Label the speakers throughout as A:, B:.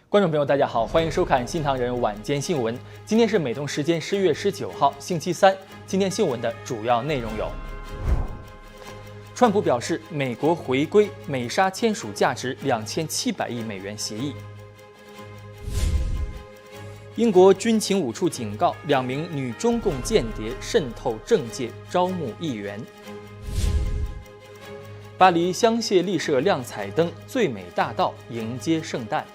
A: 观众朋友，大家好，欢迎收看新唐人晚间新闻。今天是美东时间10月19号，星期三。今天新闻的主要内容有：川普表示，美国回归美沙签署价值2700亿美元协议；英国军情5处警告2名女中共间谍渗透政界，招募议员；巴黎香榭丽舍亮彩灯，最美大道迎接圣诞。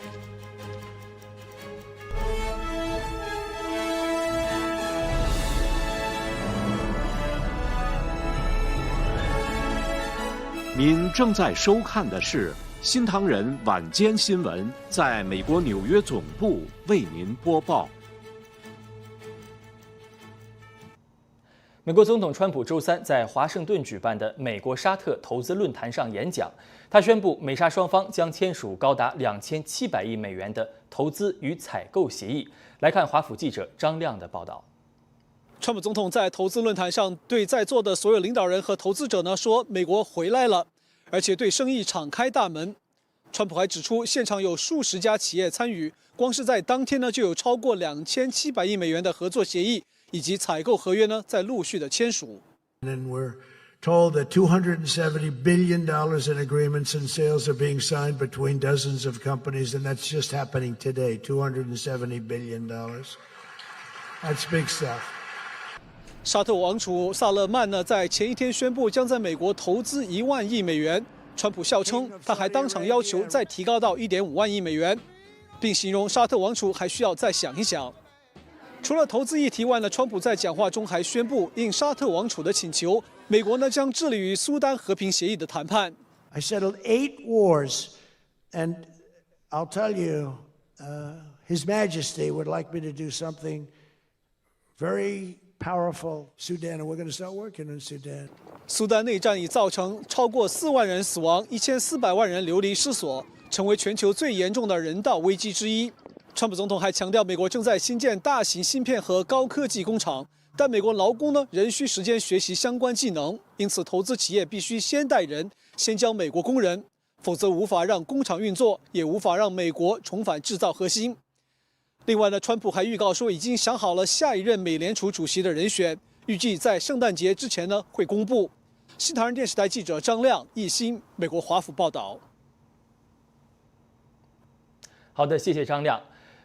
B: 您正在收看的是新唐人晚间新闻，在美国纽约总部为您播报。
A: 美国总统川普周三在华盛顿举办的美国沙特投资论坛上演讲，他宣布美沙双方将签署高达2700亿美元的投资与采购协议。来看华府记者张亮的报道。
C: 川普总统在投资论坛上对在座的所有领导人和投资者呢说：“美国回来了，而且对生意敞开大门。”川普还指出，现场有数十家企业参与，光是在当天呢就有超过2700亿美元的合作协议以及采购合约呢在陆续的签署。
D: And we're told that $270 billion in agreements and sales are being signed between dozens of companies, and that's just happening today. $270 billion. That's big stuff.
C: 沙特王储萨勒曼呢，在前一天宣布将在美国投资1万亿美元。川普笑称，他还当场要求再提高到1.5万亿美元，并形容沙特王储还需要再想一想。除了投资议题外呢，川普在讲话中还宣布，应沙特王储的请求，美国呢将致力于苏丹和平协议的谈判。
D: I settled 8 wars, and I'll tell you, His Majesty would like me to do something very powerful Sudan, and we're going to start working in Sudan.
C: 苏丹内战已造成超过4万人死亡，1400万人流离失所，成为全球最严重的人道危机之一。川普总统还强调，美国正在新建大型芯片和高科技工厂，但美国劳工呢仍需时间学习相关技能，因此投资企业必须先带人，先教美国工人，否则无法让工厂运作，也无法让美国重返制造核心。另外呢，川普还预告说，已经想好了下一任美联储主席的人选，预计在圣诞节之前呢会公布。新唐人电视台记者张亮、易兴，美国华府报道。
A: 好的，谢谢张亮。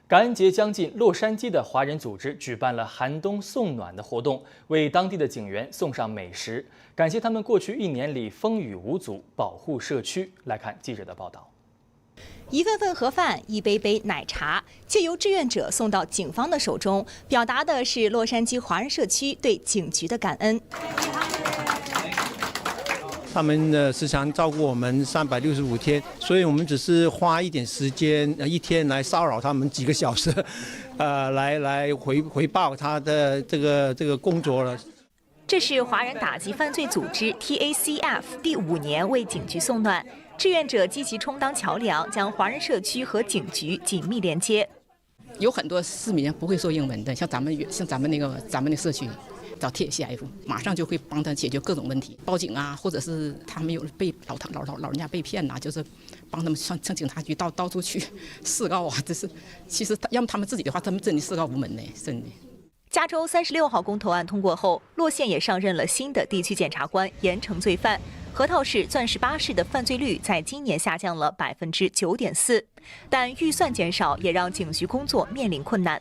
A: 感恩节将近，洛杉矶的华人组织举办了寒冬送暖的活动，为当地的警员送上美食，感谢他们过去1年里风雨无阻，保护社区。来看记者的报道。
E: 一份份盒饭，一杯杯奶茶，借由志愿者送到警方的手中，表达的是洛杉矶华人社区对警局的感恩。
F: 他们时常照顾我们365天，所以我们只是花一点时间，一天来骚扰他们几个小时，来回报他的这个工作了。
E: 这是华人打击犯罪组织 TACF 第5年为警局送暖，志愿者积极充当桥梁，将华人社区和警局紧密连接。
G: 有很多市民不会说英文的，像咱们那社区。找 TACF 马上就会帮他解决各种问题，报警啊，或者是他们有被老人家被骗呐，就是帮他们上警察局到处去示告啊。这是其实要么他们自己的话，他们真的示告无门呢，真的。
E: 加州36号公投案通过后，洛县也上任了新的地区检察官，严惩罪犯。河套市、钻石巴市的犯罪率在今年下降了9.4%，但预算减少也让警局工作面临困难。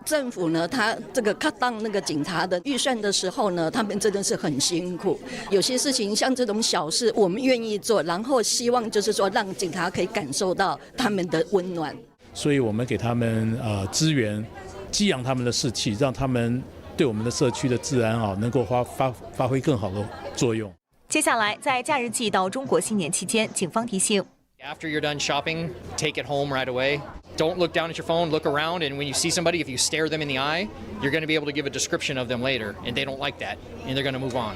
H: 政府呢，他这个 cut down 那个警察的预算的时候呢，他们真的是很辛苦。有些事情像这种小事，我们愿意做，然后希望就是说让警察可以感受到他们的温暖。
I: 所以我们给他们资源，激扬他们的士气，让他们对我们的社区的治安能够发挥更好的作用。
E: 接下来，在假日季到中国新年期间，警方提醒。
J: After you're done shopping, take it home right away. Don't look down at your phone, look around, and when you see somebody, if you stare them in the eye, you're going to be able to give a description of them later, and they don't like that, and they're going to move on.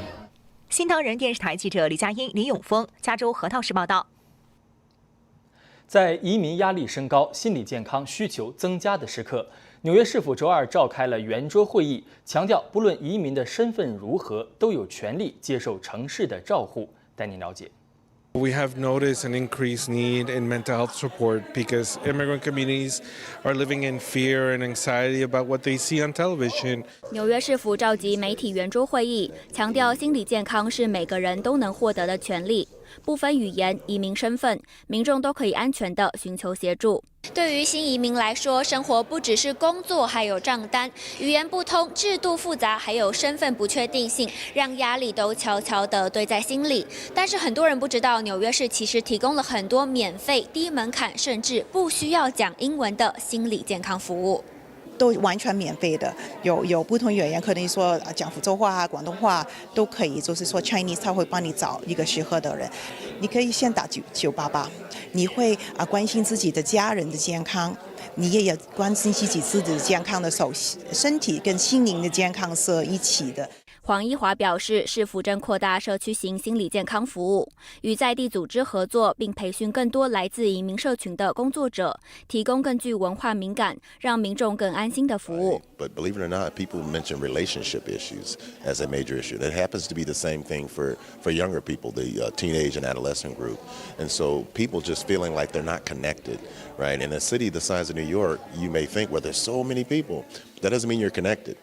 E: 新唐人电视台记者李佳音、林永峰，加州河套市报道。
A: 在移民压力升高、心理健康需求增加的时刻，纽约市府周二召开了圆桌会议，强调不论移民的身份如何，都有权利接受城市的照护。带您了解。
K: We have noticed an increased need in mental health support because immigrant communities are living in fear and anxiety about what they see on television.
L: 纽约市府召集媒体圆桌会议，强调心理健康是每个人都能获得的权利，不分语言、移民身份，民众都可以安全地寻求协助。对于新移民来说，生活不只是工作，还有账单，语言不通、制度复杂，还有身份不确定性，让压力都悄悄地堆在心里。但是很多人不知道，纽约市其实提供了很多免费、低门槛，甚至不需要讲英文的心理健康服务。
M: 都完全免费的，有不同语言，可能说讲福州话啊、广东话都可以，就是说 Chinese 他会帮你找一个适合的人。你可以先打988，你会关心自己的家人的健康，你也关心自己的健康的时候，身体跟心灵的健康是一起的。
L: 黄一华表示，市府正扩大社区型心理健康服务，与在地组织合作，并培训更多来自移民社群的工作者，提供更具文化敏感、让民众更安心的服务。
N: But believe it or not, people mention relationship issues as a major issue. That happens to be the same thing for younger people, the teenage and adolescent group. And so people just feeling like they're not connected, right? In a city the size of New York, you may think, well, there's so many people. That doesn't mean you're connected.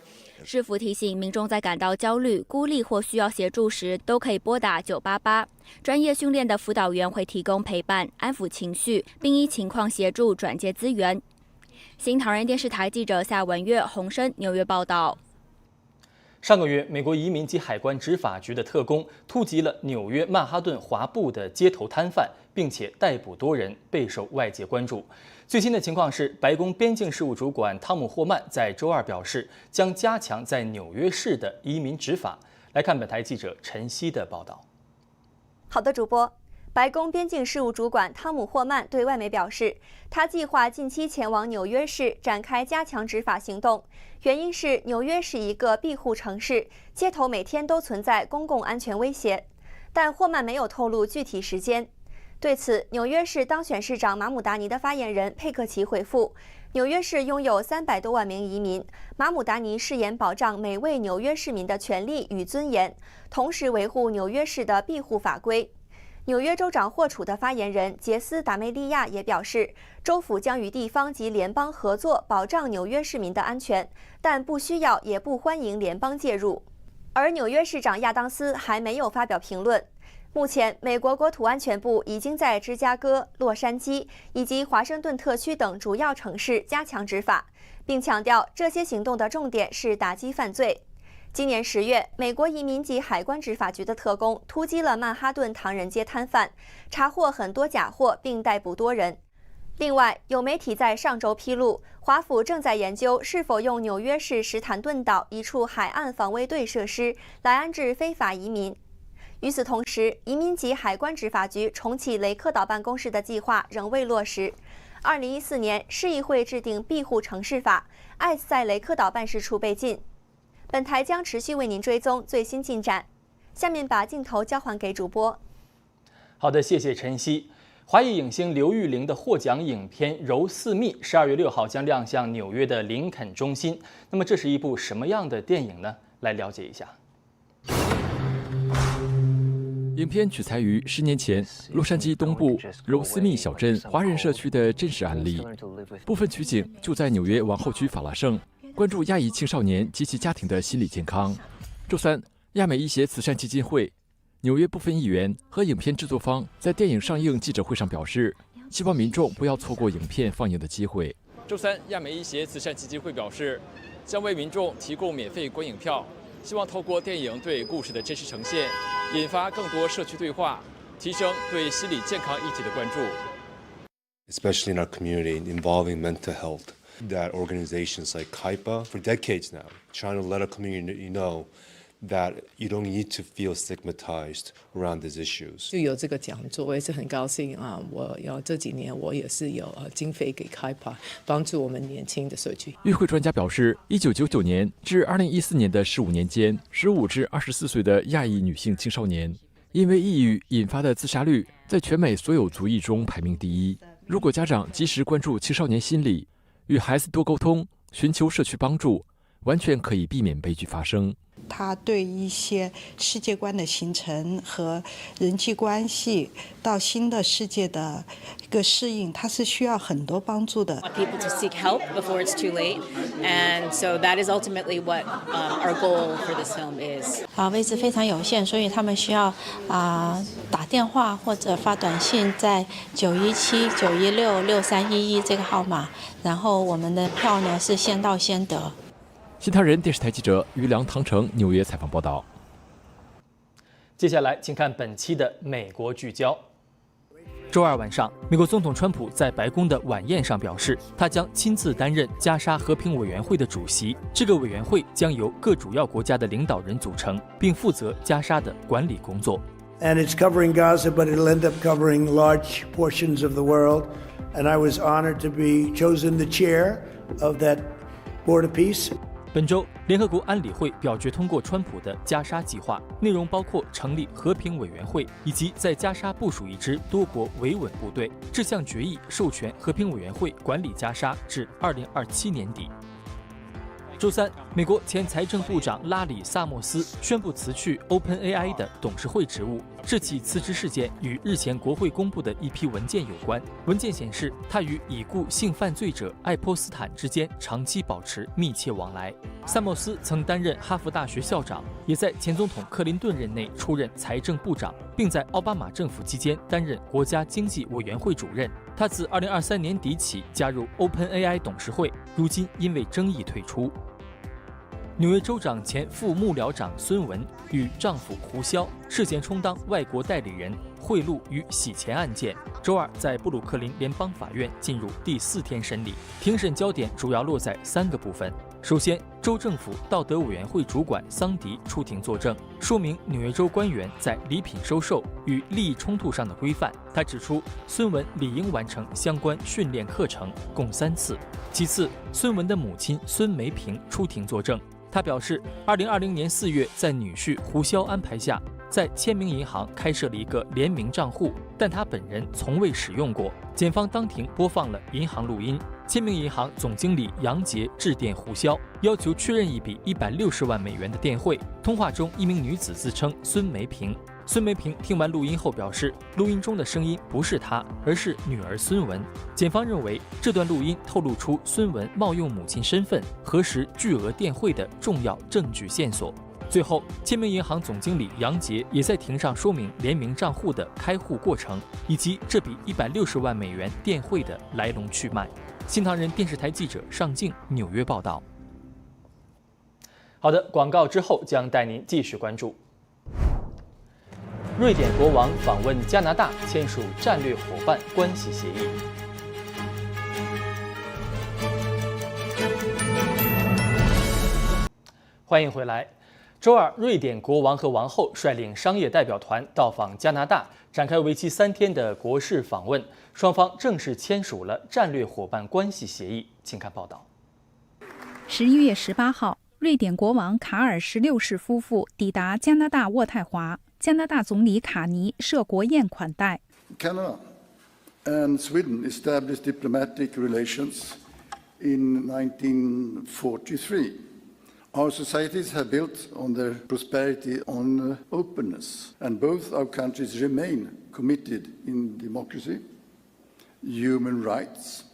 L: 市府提醒民众在感到焦虑、孤立或需要协助时，都可以拨打988。专业训练的辅导员会提供陪伴、安抚情绪，并依情况协助转接资源。新唐人电视台记者夏文月、洪生纽约报道。
A: 上个月，美国移民及海关执法局的特工突击了纽约曼哈顿华埠的街头摊贩，并且逮捕多人，备受外界关注。最新的情况是，白宫边境事务主管汤姆·霍曼在周二表示，将加强在纽约市的移民执法。来看本台记者陈曦的报道。
O: 好的，主播。白宫边境事务主管汤姆·霍曼对外媒表示，他计划近期前往纽约市展开加强执法行动，原因是纽约是一个庇护城市，街头每天都存在公共安全威胁。但霍曼没有透露具体时间。对此，纽约市当选市长马姆达尼的发言人佩克奇回复，纽约市拥有300多万名移民，马姆达尼誓言保障每位纽约市民的权利与尊严，同时维护纽约市的庇护法规。纽约州长霍楚的发言人杰斯·达梅利亚也表示，州府将与地方及联邦合作，保障纽约市民的安全，但不需要也不欢迎联邦介入。而纽约市长亚当斯还没有发表评论。目前，美国国土安全部已经在芝加哥、洛杉矶以及华盛顿特区等主要城市加强执法，并强调这些行动的重点是打击犯罪。今年10月，美国移民及海关执法局的特工突击了曼哈顿唐人街摊贩，查获很多假货，并逮捕多人。另外，有媒体在上周披露，华府正在研究是否用纽约市史坦顿岛一处海岸防卫队设施来安置非法移民。与此同时，移民及海关执法局重启雷克岛办公室的计划仍未落实。2014年，市议会制定庇护城市法，ICE在雷克岛办事处被禁。本台将持续为您追踪最新进展。下面把镜头交还给主播。
A: 好的，谢谢晨曦。华裔影星刘玉玲的获奖影片《柔似蜜》12月6号将亮相纽约的林肯中心。那么这是一部什么样的电影呢？来了解一下。
P: 影片取材于10年前洛杉矶东部柔丝密小镇华人社区的真实案例，部分取景就在纽约王后区法拉盛，关注亚裔青少年及其家庭的心理健康。周三，亚美医协慈善基金会、纽约部分议员和影片制作方在电影上映记者会上表示，希望民众不要错过影片放映的机会。
Q: 周三，亚美医协慈善基金会表示，将为民众提供免费观影票，希望透过电影对故事的真实呈现，引发更多社区对话，提升对心理健康议题的关注。
R: Especially in our community involving mental health, that organizations like CAIPA for decades now trying to let our community know that you don't need to feel stigmatized around these issues.
S: 就有这个讲座，我也是很高兴啊！我这几年我也是有经费给CAIPA，帮助我们年轻的社区。
P: 与会专家表示，1999年至2014年的15年间，15至24岁的亚裔女性青少年因为抑郁引发的自杀率在全美所有族裔中排名第一。如果家长及时关注青少年心理，与孩子多沟通，寻求社区帮助，完全可以避免悲剧发生。
M: 他对一些世界观的形成和人际关系到新的世界的一个适应，他是需要很多帮助的。
T: People to seek help before it's too late, and so that is ultimately what our goal for this film is.
U: 位置非常有限，所以他们需要打电话或者发短信在917、916、6311这个号码，然后我们的票呢是先到先得。
P: 新唐人电视台记者于良、唐城纽约采访报道。
A: 接下来，请看本期的美国聚焦。周二晚上，美国总统川普在白宫的晚宴上表示，他将亲自担任加沙和平委员会的主席。这个委员会将由各主要国家的领导人组成，并负责加沙的管理工作。
D: And it's covering Gaza, but it'll end up covering large portions of the world. And I was honored to be chosen the chair of that Board of Peace.
A: 本周，联合国安理会表决通过川普的加沙计划，内容包括成立和平委员会，以及在加沙部署一支多国维稳部队。这项决议授权和平委员会管理加沙至2027年底。周三，美国前财政部长拉里·萨默斯宣布辞去 OpenAI 的董事会职务。这起辞职事件与日前国会公布的一批文件有关。文件显示，他与已故性犯罪者爱泼斯坦之间长期保持密切往来。萨默斯曾担任哈佛大学校长，也在前总统克林顿任内出任财政部长，并在奥巴马政府期间担任国家经济委员会主任。他自2023年底起加入 OpenAI 董事会，如今因为争议退出。纽约州长前副幕僚长孙文与丈夫胡肖涉嫌充当外国代理人、贿赂与洗钱案件，周二在布鲁克林联邦法院进入第4天审理。庭审焦点主要落在3个部分。首先，州政府道德委员会主管桑迪出庭作证，说明纽约州官员在礼品收受与利益冲突上的规范。他指出，孙文理应完成相关训练课程，共3次。其次，孙文的母亲孙梅萍出庭作证。他表示，2020年4月，在女婿胡肖安排下，在签名银行开设了一个联名账户，但他本人从未使用过。检方当庭播放了银行录音，签名银行总经理杨杰致电胡肖，要求确认一笔160万美元的电汇。通话中，一名女子自称孙梅萍。孙梅萍听完录音后表示，录音中的声音不是她，而是女儿孙文。检方认为，这段录音透露出孙文冒用母亲身份核实巨额电汇的重要证据线索。最后，签名银行总经理杨杰也在庭上说明联名账户的开户过程，以及这笔160万美元电汇的来龙去脉。新唐人电视台记者尚静纽约报道。好的，广告之后将带您继续关注。瑞典国王访问加拿大，签署战略伙伴关系协议。欢迎回来。周二，瑞典国王和王后率领商业代表团到访加拿大，展开为期3天的国事访问。双方正式签署了战略伙伴关系协议。请看报道。
V: 11月18号，瑞典国王卡尔16世夫妇抵达加拿大渥太华。加拿大总理卡尼设国宴款待。
W: Canada and Sweden established diplomatic relations in 1943. Our societies have built on their prosperity on openness, and both our countries remain committed in democracy, human rights,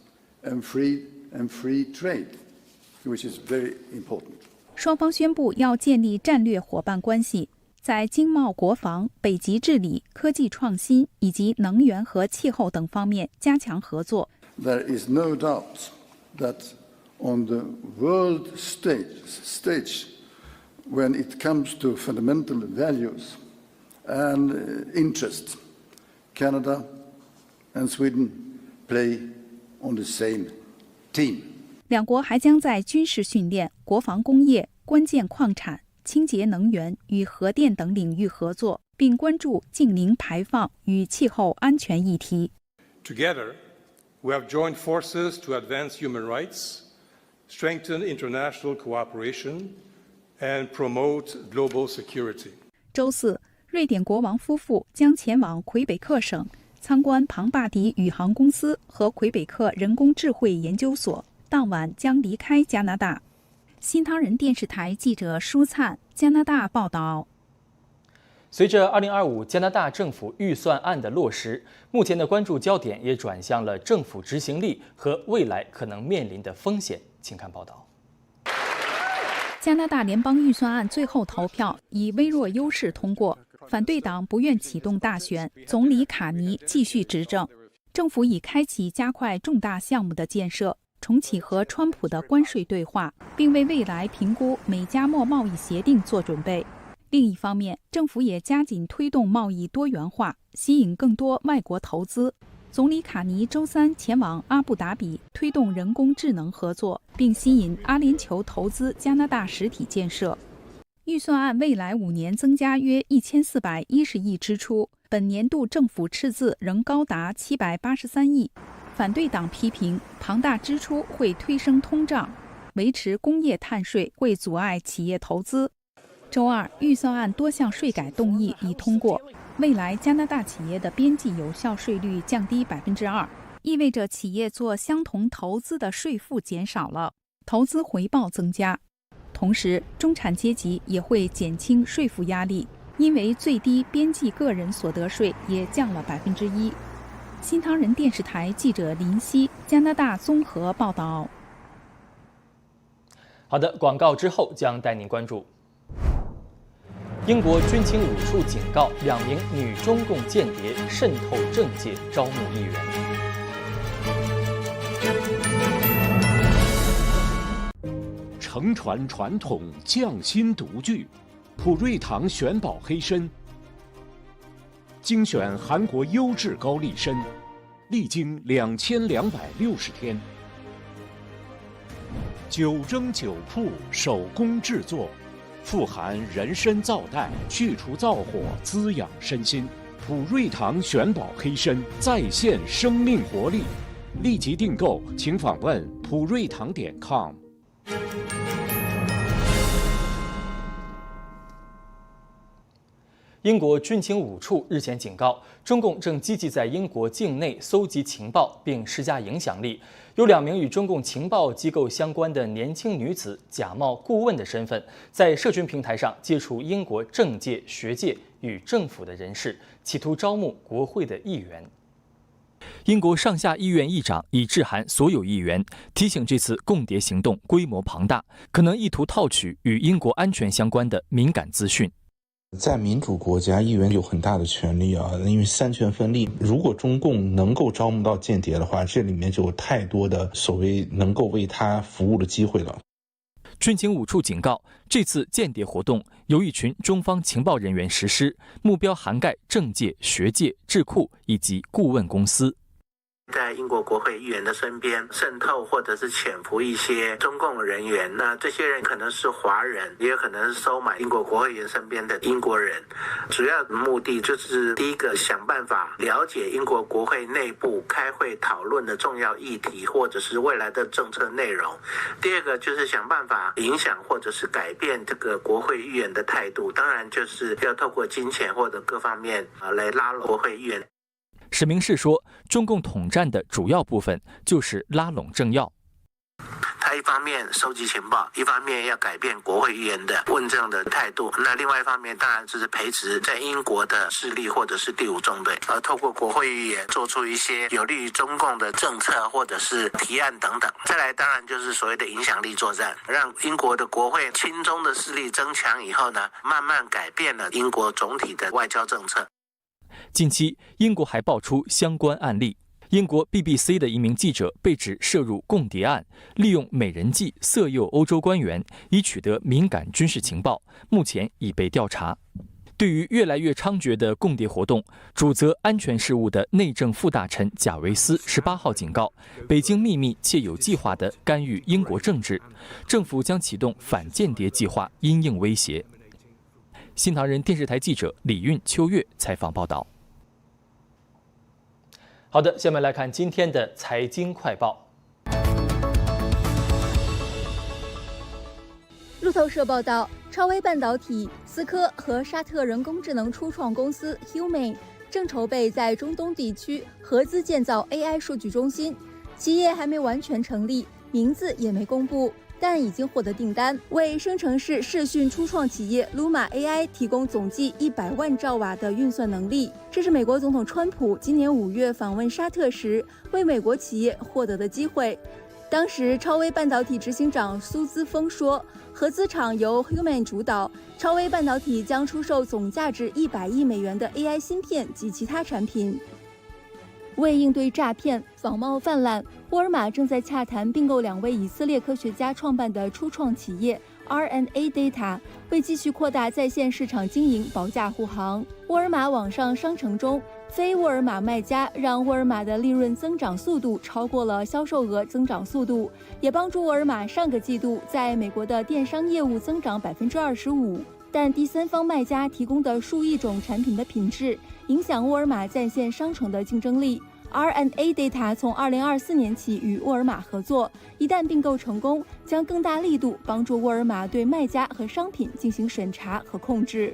W: and free trade, which is very important.
V: 双方宣布要建立战略伙伴关系。在经贸、国防、北极治理、科技创新以及能源和气候等方面加强合作。
W: There is no doubt that on the world stage, when it comes to fundamental values and interests, Canada and Sweden play on the same team.
V: 两国还将在军事训练、国防工业、关键矿产、清洁能源与核电等领域合作，并关注净零排放与气候安全议题。
X: Together, we have joined forces to advance human rights, strengthen international cooperation, and promote global security.
V: 周四，瑞典国王夫妇将前往魁北克省参观庞巴迪宇航公司和魁北克人工智慧研究所，当晚将离开加拿大。新唐人电视台记者舒灿，加拿大报道。
A: 随着2025加拿大政府预算案的落实，目前的关注焦点也转向了政府执行力和未来可能面临的风险。请看报道。
V: 加拿大联邦预算案最后投票以微弱优势通过，反对党不愿启动大选，总理卡尼继续执政。政府已开启加快重大项目的建设，重启和川普的关税对话，并为未来评估美加墨贸易协定做准备。另一方面，政府也加紧推动贸易多元化，吸引更多外国投资。总理卡尼周三前往阿布达比，推动人工智能合作，并吸引阿联酋投资加拿大实体建设。预算案未来5年增加约1410亿支出，本年度政府赤字仍高达783亿。反对党批评庞大支出会推升通胀，维持工业碳税会阻碍企业投资。周二，预算案多项税改动议已通过，未来加拿大企业的边际有效税率降低2%，意味着企业做相同投资的税负减少了，投资回报增加。同时，中产阶级也会减轻税负压力，因为最低边际个人所得税也降了1%。新唐人电视台记者林夕，加拿大综合报道。
A: 好的，广告之后将带您关注。英国军情5处警告2名女中共间谍渗透政界，招募议员。
B: 承传传统，匠心独具，普瑞堂选宝黑参，精选韩国优质高丽参，历经2260天，9蒸9曝，手工制作。富含人参皂苷，去除燥火，滋养身心。普瑞堂选宝黑参再现生命活力，立即订购，请访问普瑞堂.com。
A: 英国军情5处日前警告，中共正积极在英国境内搜集情报并施加影响力。有2名与中共情报机构相关的年轻女子假冒顾问的身份，在社群平台上接触英国政界、学界与政府的人士，企图招募国会的议员。英国上下议院议长已致函所有议员，提醒这次共谍行动规模庞大，可能意图套取与英国安全相关的敏感资讯。
C: 在民主国家，议员有很大的权利啊，因为三权分立。如果中共能够招募到间谍的话，这里面就有太多的所谓能够为他服务的机会了。
A: 军情5处警告，这次间谍活动由一群中方情报人员实施，目标涵盖政界、学界、智库以及顾问公司。
F: 在英国国会议员的身边渗透或者是潜伏一些中共人员，那这些人可能是华人，也有可能是收买英国国会议员身边的英国人。主要的目的就是第一个，想办法了解英国国会内部开会讨论的重要议题或者是未来的政策内容；第二个就是想办法影响或者是改变这个国会议员的态度，当然就是要透过金钱或者各方面来拉拢国会议员。
A: 史明士说，中共统战的主要部分就是拉拢政要。
F: 他一方面收集情报，一方面要改变国会议员的问政的态度。那另外一方面，当然就是培植在英国的势力或者是第5中队，而透过国会议员做出一些有利于中共的政策或者是提案等等。再来，当然就是所谓的影响力作战，让英国的国会亲中的势力增强以后呢，慢慢改变了英国总体的外交政策。
A: 近期，英国还爆出相关案例。英国 BBC 的一名记者被指涉入共谍案，利用美人计色诱欧洲官员，以取得敏感军事情报，目前已被调查。对于越来越猖獗的共谍活动，主责安全事务的内政副大臣贾维斯18号警告，北京秘密且有计划地干预英国政治，政府将启动反间谍计划，因应威胁。新唐人电视台记者李运、秋月采访报道。好的，下面来看今天的财经快报。
G: 路透社报道，超微半导体、思科和沙特人工智能初创公司 Humane 正筹备在中东地区合资建造 AI 数据中心，企业还没完全成立，名字也没公布。但已经获得订单，为生成式视讯初创企业 Luma AI 提供总计100万兆瓦的运算能力。这是美国总统川普今年5月访问沙特时为美国企业获得的机会。当时，超微半导体执行长苏姿丰说，合资厂由 Human 主导，超微半导体将出售总价值100亿美元的 AI 芯片及其他产品。为应对诈骗、仿冒泛滥，沃尔玛正在洽谈并购2位以色列科学家创办的初创企业 R&A Data， 为继续扩大在线市场经营保驾护航。沃尔玛网上商城中，非沃尔玛卖家让沃尔玛的利润增长速度超过了销售额增长速度，也帮助沃尔玛上个季度在美国的电商业务增长25%。但第三方卖家提供的数亿种产品的品质，影响沃尔玛在线商城的竞争力。R&A Data 从2024年起与沃尔玛合作，一旦并购成功，将更大力度帮助沃尔玛对卖家和商品进行审查和控制。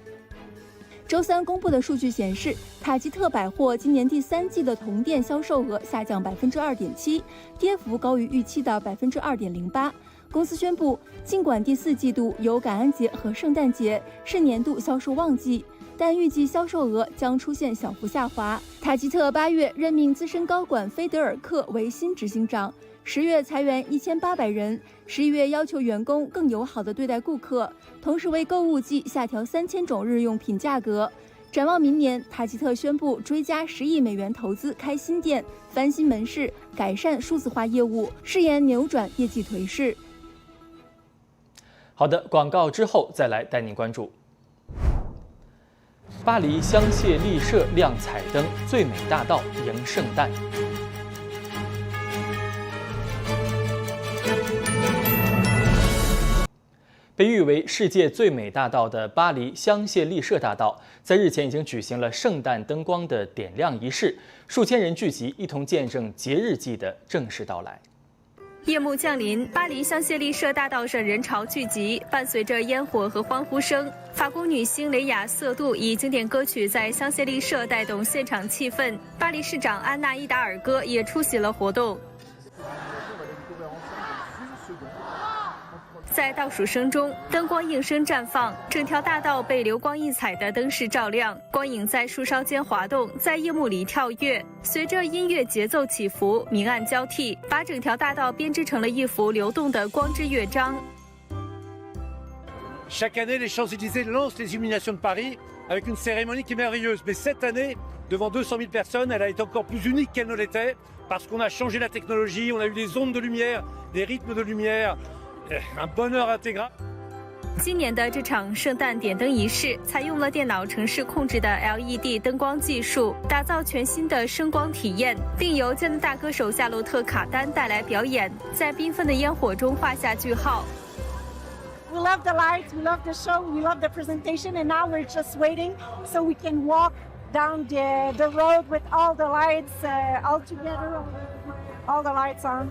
G: 周三公布的数据显示，塔吉特百货今年第3季的同店销售额下降2.7%，跌幅高于预期的2.08%。公司宣布，尽管第4季度有感恩节和圣诞节是年度销售旺季，但预计销售额将出现小幅下滑。塔吉特8月任命资深高管菲德尔克为新执行长，10月裁员1800人，11月要求员工更友好地对待顾客，同时为购物季下调3000种日用品价格。展望明年，塔吉特宣布追加10亿美元投资开新店、翻新门市、改善数字化业务，誓言扭转业绩颓势。
A: 好的，广告之后再来带您关注。巴黎香榭丽舍亮彩灯，最美大道迎圣诞。被誉为世界最美大道的巴黎香榭丽舍大道，在日前已经举行了圣诞灯光的点亮仪式，数千人聚集，一同见证节日季的正式到来。
E: 夜幕降临，巴黎香榭丽舍大道上人潮聚集，伴随着烟火和欢呼声。法国女星雷雅·瑟杜以经典歌曲在香榭丽舍带动现场气氛，巴黎市长安娜·伊达尔戈也出席了活动。在倒数声中，灯光应声绽放，整条大道被流光溢彩的灯饰照亮，光影在树梢间滑动，在夜幕里跳跃。随着音乐节奏起伏，明暗交替，把整条大道编织成了一幅流动的光之乐章。
H: Chaque année, les Champs-Élysées lancent les illuminations de Paris avec une cérémonie qui est merveilleuse. Mais cette année, devant 200 000 personnes, elle a été encore plus unique qu'elle ne l'était parce qu'on a changé la technologie, on a eu des ondes de lumière, des rythmes de lumière.Un bonheur intégral。
E: 今年的这场圣诞点灯仪式采用了电脑程式控制的 LED 灯光技术，打造全新的声光体验，并由加拿大歌手夏洛特·卡丹带来表演，在缤纷的烟火中画下句号。
I: We love the lights, we love the show, we love the presentation, and now we're just waiting so we can walk down the road with all the lights all together, all the lights on.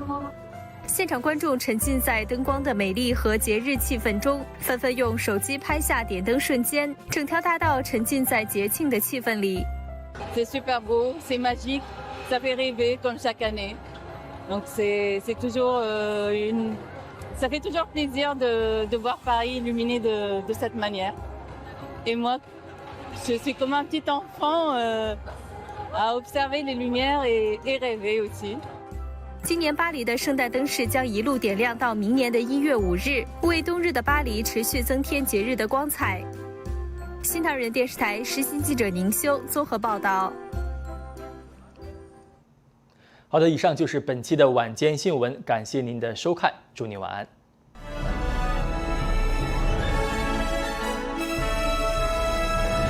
E: 现场观众沉浸在灯光的美丽和节日气氛中，纷纷用手机拍下点灯瞬间，整条大道沉浸在节庆的气氛里。
J: C'est super beau, c'est magique, ça fait rêver comme chaque année. Donc c'est toujours ça fait toujours plaisir de voir Paris illuminé de cette manière. Et moi, je suis comme un petit enfant à observer les lumières et rêver aussi.
E: 今年巴黎的圣诞灯饰将一路点亮到明年的1月5日，为冬日的巴黎持续增添节日的光彩。新唐人电视台实习记者宁修综合报道。
A: 好的，以上就是本期的晚间新闻，感谢您的收看，祝您晚安。